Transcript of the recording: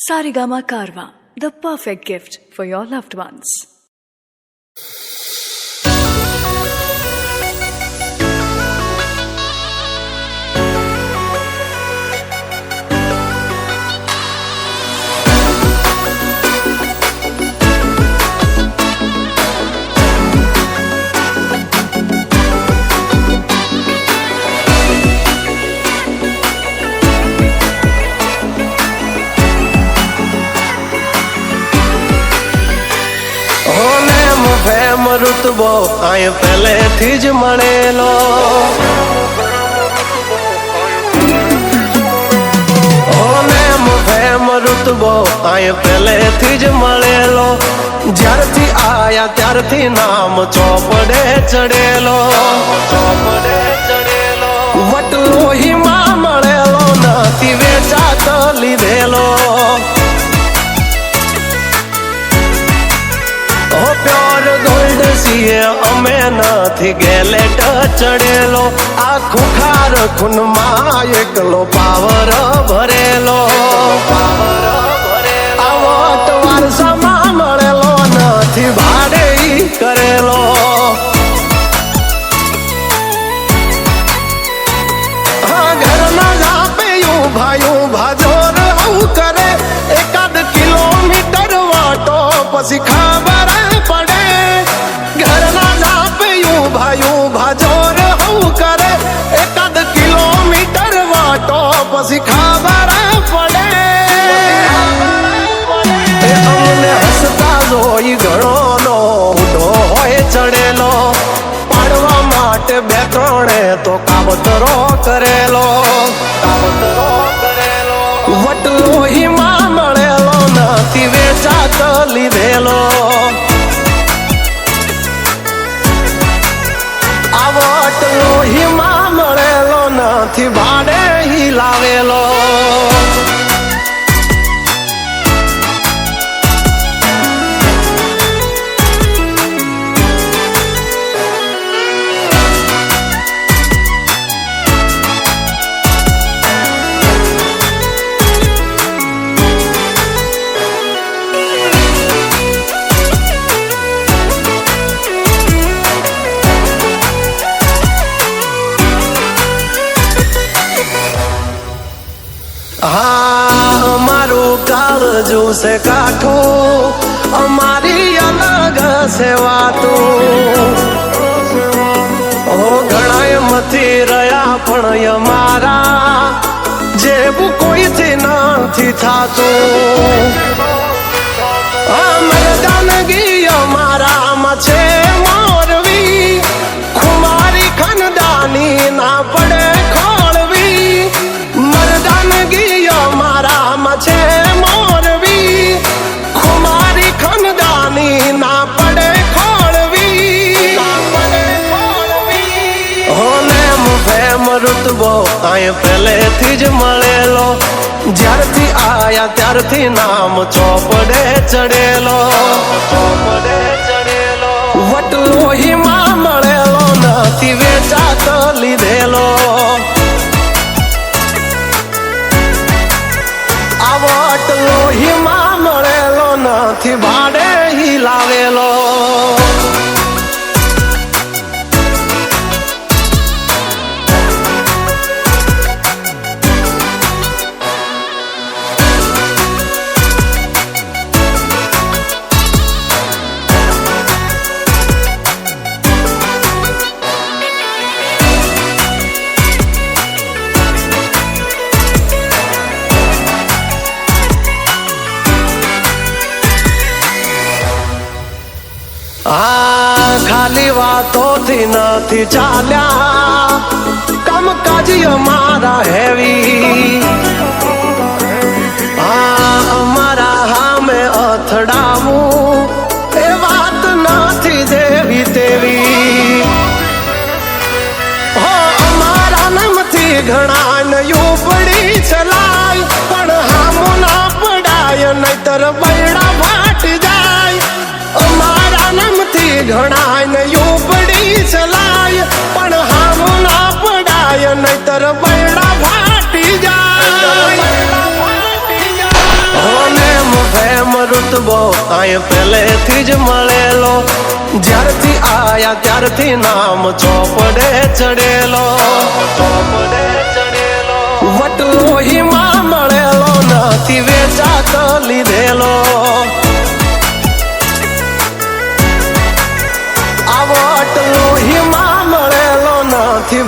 Sarigama Karwa, the perfect gift for your loved ones. ऋतबो आय पहले थी मणेलो ऋतबो आय पहले थी मणेलो ज्यारथी आया त्यारथी नाम चौपड़े चढ़ेलो वटलो ही मां मळेलो नथी वेचात लीधेलो प्योर गोल्ड सीए अमे नथी गेलेट चढ़ेलो आखू खार खून मां एकलो पावर भरेलो आवट वारसा मां मळेलो नथी भाड़े करेलो घरना जापे भाइयों भाजोर आऊ करे एकाद किलोमीटर वाटो पसी खबर पड़े घरना जापे भाइयों भाजोर आऊ करे एकाद किलोमीटर वाटो पसी खबर पड़े अमने हसता जोई घणो नो उडो होय चढ़ेलो पाड़वा माटे बे त्रोणे तो कावतरो करेलो वटलो ही मां मळेलो नथी वेचात लीधेलो आ वटलो ही मां मळेलो नथी भाड़े ही लावेलो कालजू से काठो अमारी अलग से वातो घणाय मथी रया पण यमारा जेबू कोई थी नथी थातो मर्दानगी यमारा मछे मोरवी खुमारी खनदानी ना पड़े खोलवी मर्दानगी यमारा मछे मोरवी खुमारी खनदानी ना पड़े खोलवी होने मुफेम रुतबो आय पहले थी मळेलो ज्यारथी आया त्यारथी नाम चौपड़े चढ़ेलो वटलो ही मां मळेलो नथी वेचात लीधेलो आवटलो ही मां मळेलो नथी भाड़े ही लावेलो खाली बातों थी नथी चाल्या कम काजी हमारा हैवी हमारा हाँ में अथड़ावू ए बात नथी देवी तेवी हो हमारा नम थी घणा नयू पड़ी चलाई पण हामो ना पड़ाय नहीतर बैड़ा फाट जाय हमारा नम थी घणा नयू पड़ी चलाय पण हामो ना पड़ाय नहीतर बैड़ा फाटी जाय होने ઋતબો આય પહેલેથી જ મળેલો, જ્યારથી આયા ત્યારથી નામ ચોપડે ચડેલો. વટલો હિમા મળેલો નથી વેચાત લીધેલો. આ વટલો હિમા મળેલો નથી